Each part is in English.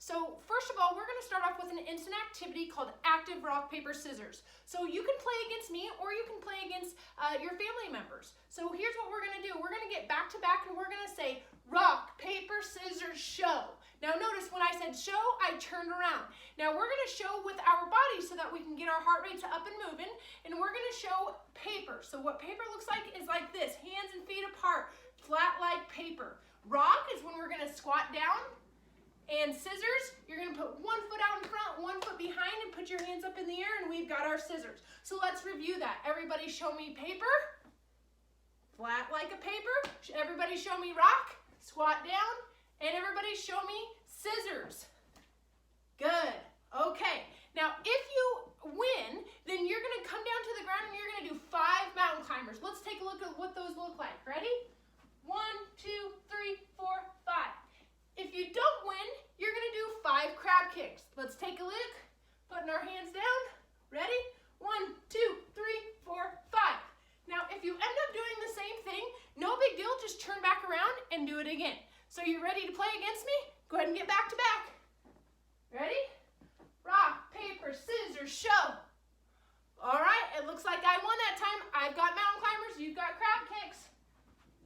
So first of all, we're going to start off with an instant activity called active rock, paper, scissors. So you can play against me or you can play against your family members. So here's what we're going to do. We're going to get back to back and we're going to say rock, paper, scissors, show. Now notice when I said show, I turned around. Now we're going to show with our bodies so that we can get our heart rates up and moving, and we're going to show paper. So what paper looks like is like this, hands and feet apart, flat like paper. Rock is when we're going to squat down. And scissors, you're going to put one foot out in front, one foot behind, and put your hands up in the air, and we've got our scissors. So let's review that. Everybody show me paper, flat like a paper. Everybody show me rock, squat down, and everybody show me scissors. Good. Okay. Now, if you win, then you're going to come down to the ground and you're going to do 5 mountain climbers. Let's take a look at what those look like. Ready? 1, 2, 3, 4, 5. If you don't win, you're going to do 5 crab kicks. Let's take a look. Putting our hands down. Ready? 1, 2, 3, 4, 5. Now, if you end up doing the same thing, no big deal. Just turn back around and do it again. So you ready to play against me? Go ahead and get back to back. Ready? Rock, paper, scissors, show. All right, it looks like I won that time. I've got mountain climbers. You've got crab kicks.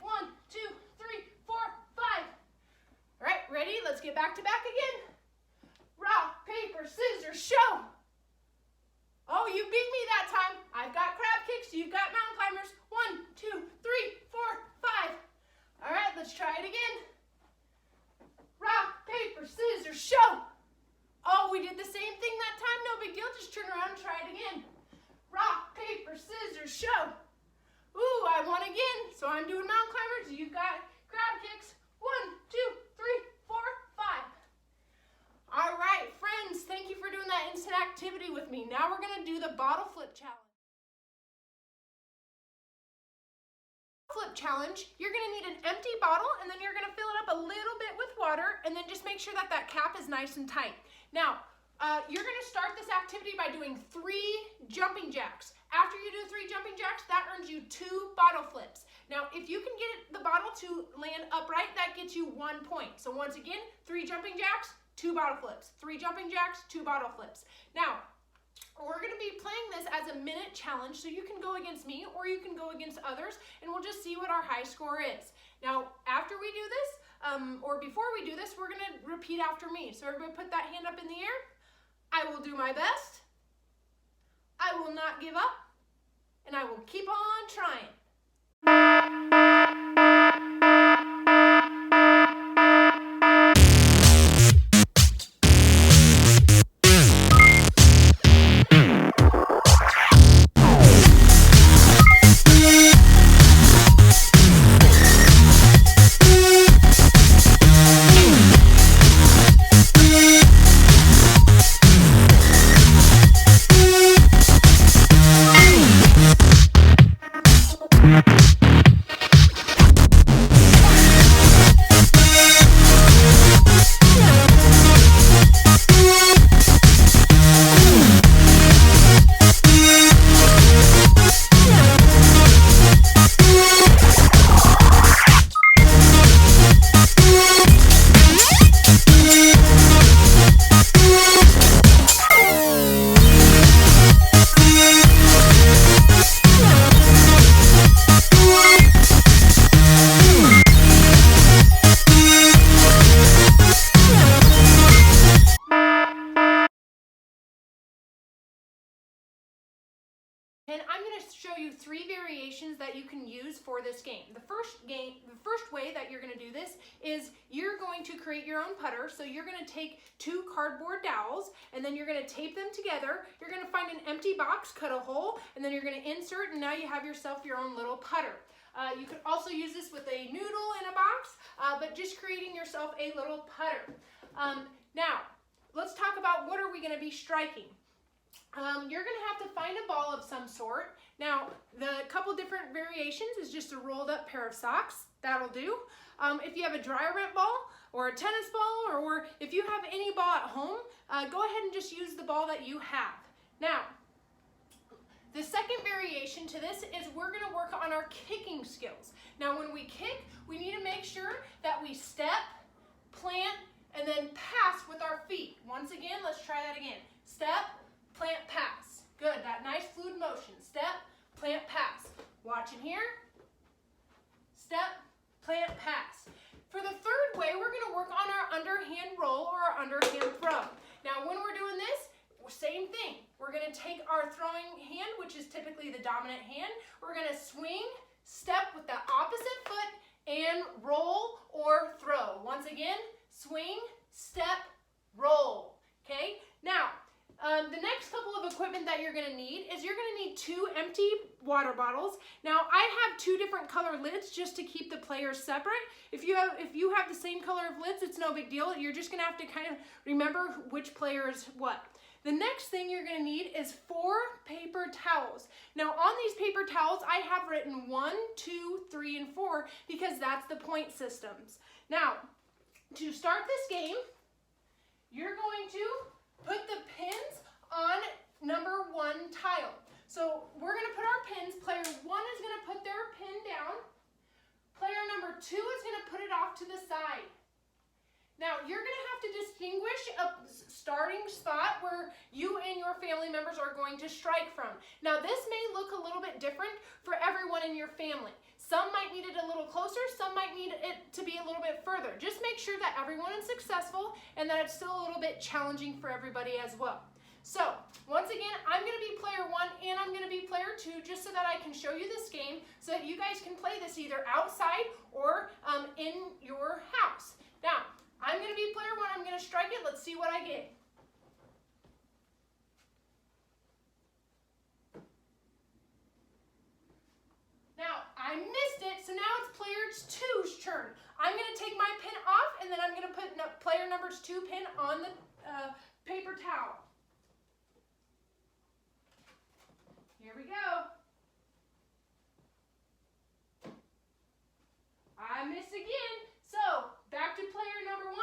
1, 2, 3, 4, 5. All right, ready? Let's get back to back again. Rock, paper, scissors, show. Oh, you beat me that time. I've got crab kicks. You've got mountain climbers. 1, 2, 3, 4, 5. All right, let's try it again. Rock, paper, scissors, show. Oh, we did the same thing that time. No big deal. Just turn around and try it again. Rock, paper, scissors, show. Ooh, I won again. So I'm doing mountain climbers. You've got crab kicks. 1, 2, 3, 4, 5. All right, friends, thank you for doing that instant activity with me. Now we're going to do the bottle flip challenge. Flip challenge, you're going to need an empty bottle, and then you're going to fill it up a little bit with water, and then just make sure that that cap is nice and tight. Now, you're going to start this activity by doing 3 jumping jacks. After you do 3 jumping jacks, that earns you 2 bottle flips. Now, if you can get the bottle to land upright, that gets you 1 point. So once again, 3 jumping jacks, 2 bottle flips. 3 jumping jacks, 2 bottle flips. Now, we're going to be playing this as a minute challenge, so you can go against me or you can go against others, and we'll just see what our high score is. Now, after we do this, or before we do this, we're going to repeat after me. So everybody put that hand up in the air. I will do my best. I will not give up, and I will keep on trying. And I'm going to show you 3 variations that you can use for this game. The first way that you're going to do this is you're going to create your own putter. So you're going to take 2 cardboard dowels, and then you're going to tape them together. You're going to find an empty box, cut a hole, and then you're going to insert, and now you have yourself your own little putter. You could also use this with a noodle in a box, but just creating yourself a little putter. Now, let's talk about what are we going to be striking. You're going to have to find a ball of some sort. Now, the couple different variations is just a rolled up pair of socks. That'll do. If you have a dry rent ball or a tennis ball, or if you have any ball at home, go ahead and just use the ball that you have. Now, the second variation to this is we're going to work on our kicking skills. Now, when we kick, we need to make sure that we step, plant, and then pass with our feet. roll or our underhand throw. Now when we're doing this, same thing. We're going to take our throwing hand, which is typically the dominant hand. We're going to swing, step with the opposite foot, and roll or throw. Once again, swing, step, roll. Okay? Now, the next couple of equipment that you're going to need is you're going to need 2 empty water bottles. Now, I have 2 different color lids just to keep the players separate. If you have the same color of lids, it's no big deal. You're just going to have to kind of remember which player is what. The next thing you're going to need is 4 paper towels. Now on these paper towels, I have written 1, 2, 3, and 4 because that's the point systems. Now, to start this game, you're going to put the pins on number 1 tile. So we're going to put our pins. Player 1 is going to put their pin down. Player number 2 is going to put it off to the side. Now, you're going to have to distinguish a starting spot where you and your family members are going to strike from. Now, this may look a little bit different for everyone in your family. Some might need it a little closer, some might need it to be a little bit further. Just make sure that everyone is successful and that it's still a little bit challenging for everybody as well. So, once again, I'm going to be player 1 and I'm going to be player 2 just so that I can show you this game so that you guys can play this either outside or in your house. Now, I'm going to be player 1. I'm going to strike it. Let's see what I get. Now, I missed it, so now it's player 2's turn. I'm going to take my pin off, and then I'm going to put player number 2 pin on the paper towel. Here we go. I missed again. So, back to player number 1.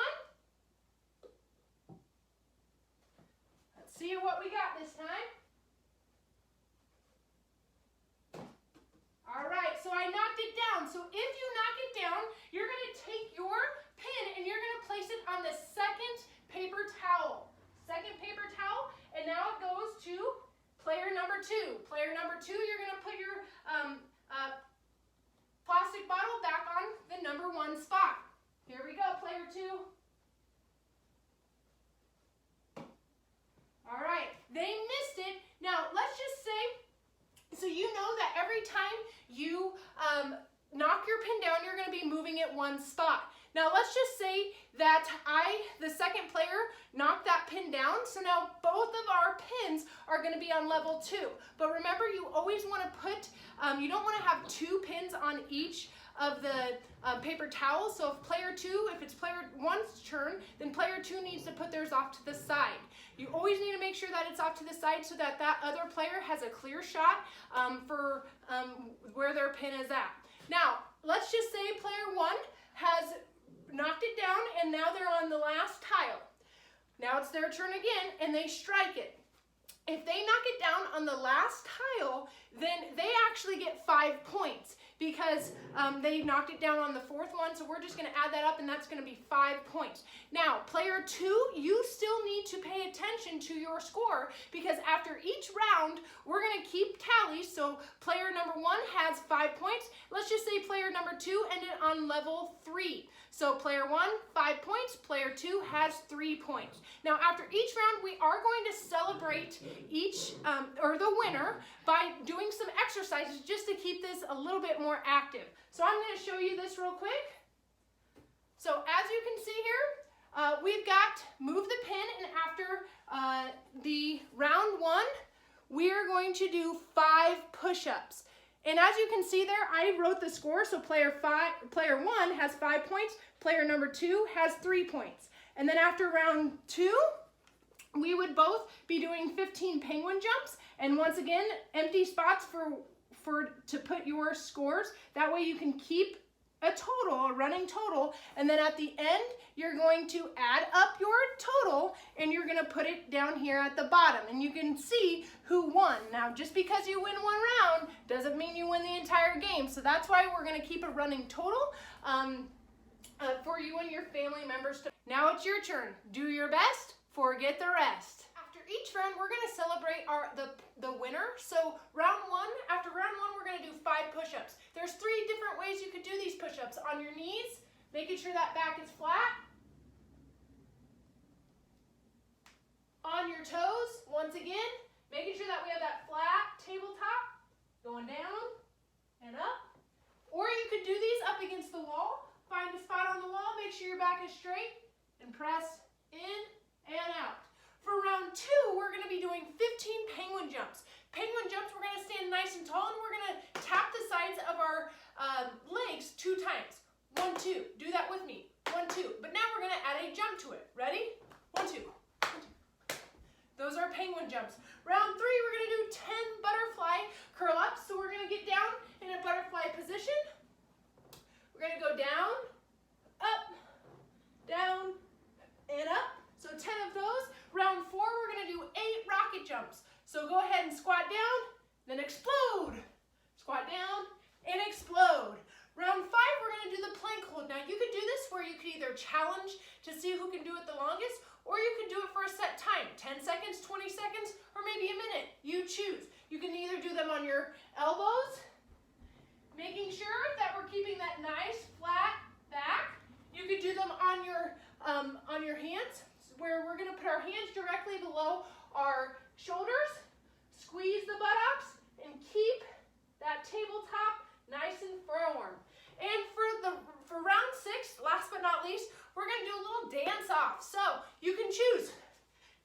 Let's see what we got this time. All right, so I knocked it down. So if you knock it down, you're going to take your pin and you're going to place it on the second paper towel. Second paper towel, and now it goes to player number 2. Player number 2, you're going to put your plastic bottle back on the number 1 spot. Here we go, player 2. All right, they missed it. Now, let's just say, so you know that every time you knock your pin down, you're going to be moving it 1 spot. Now, let's just say that the second player, knocked that pin down, so now both of our pins are going to be on level 2. But remember, you always want to put, you don't want to have 2 pins on each of the paper towels. So if it's player 1's turn, then player 2 needs to put theirs off to the side. You always need to make sure that it's off to the side so that that other player has a clear shot for where their pin is at. Now, let's just say player 1 has knocked it down and now they're on the last tile. Now it's their turn again and they strike it. If they knock it down on the last tile, then they actually get 5 points because they knocked it down on the 4th one, so we're just going to add that up and that's going to be 5 points. Now, player 2, you still need to pay attention to your score because after each round, we're going to keep tallies, so player number 1 has 5 points. Let's just say player number 2 ended on level 3. So player 1, 5 points, player 2 has 3 points. Now after each round, we are going to celebrate the winner by doing some exercises just to keep this a little bit more active. So I'm going to show you this real quick. So as you can see here, we've got move the pin, and after the round 1, we are going to do 5 push-ups. And as you can see there, I wrote the score, so player 1 has 5 points, player number 2 has 3 points. And then after round 2, we would both be doing 15 penguin jumps, and once again, empty spots to put your scores. That way you can keep a total, a running total, and then at the end, you're going to add up your total and you're going to put it down here at the bottom, and you can see who won. Now, just because you win 1 round doesn't mean you win the entire game, so that's why we're going to keep a running total for you and your family members. Now it's your turn. Do your best, forget the rest. After each round, we're going to celebrate the winner. So after round 1, we're going to do 5 push-ups. There's 3 different ways you could do these push-ups. On your knees, making sure that back is flat. on your toes, once again, making sure that we have that flat tabletop, going down and up. Or you could do these up against the wall. Find a spot on the wall, make sure your back is straight, and press in and out. For round 2, we're gonna be doing 15 penguin jumps. Penguin jumps, we're gonna stand nice and tall, and we're gonna tap the sides of our legs 2 times. 1, 2, do that with me. 1, 2, but now we're gonna add a jump to it. Ready? 1, 2, 1, 2. Those are penguin jumps. Round 3, we're gonna do 10 butterfly curl ups. So we're gonna get down in a butterfly position. We're gonna go down, up, down, and up. So 10 of those. Round 4, we're gonna do 8 rocket jumps. So go ahead and squat down, then explode. Squat down and explode. Round 5, we're gonna do the plank hold. Now you could do this where you could either challenge to see who can do it the longest, or you could do it for a set time, 10 seconds, 20 seconds, or maybe a minute. You choose. You can either do them on your elbows, making sure that we're keeping that nice flat back. You could do them on your hands, where we're gonna put our hands directly below our shoulders, squeeze the buttocks, and keep that tabletop nice and firm. And for round 6, last but not least, we're gonna do a little dance off. So you can choose.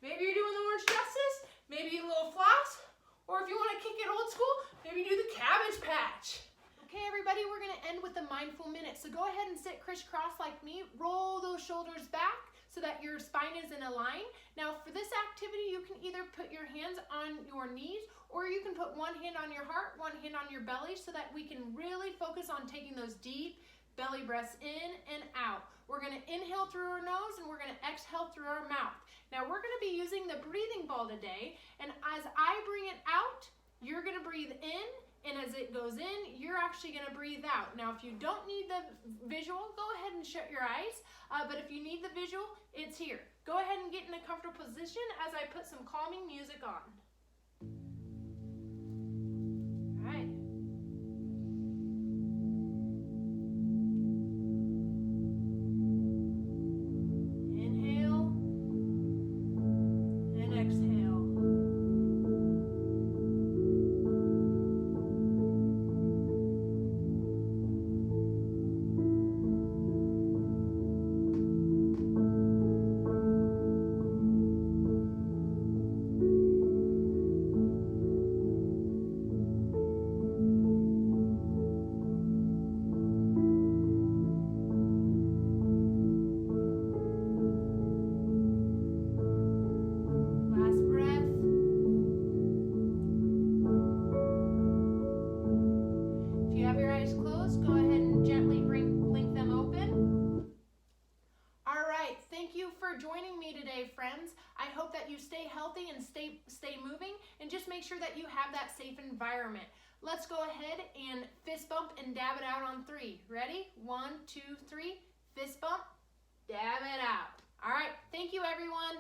Maybe you're doing the orange justice, maybe a little floss, or if you wanna kick it old school, maybe do the cabbage patch. Okay, everybody, we're gonna end with a mindful minute. So go ahead and sit crisscross like me. Roll those shoulders back so that your spine is in a line. Now for this activity, you can either put your hands on your knees, or you can put one hand on your heart, one hand on your belly, so that we can really focus on taking those deep belly breaths in and out. We're gonna inhale through our nose, and we're gonna exhale through our mouth. Now we're gonna be using the breathing ball today, and as I bring it out, you're gonna breathe in, and as it goes in, you're actually gonna breathe out. Now, if you don't need the visual, go ahead and shut your eyes. But if you need the visual, it's here. Go ahead and get in a comfortable position as I put some calming music on. All right. Inhale and exhale. Joining me today, friends. I hope that you stay healthy and stay moving, and just make sure that you have that safe environment. Let's go ahead and fist bump and dab it out on 3. Ready? 1, 2, 3. Fist bump, dab it out. All right. Thank you, everyone.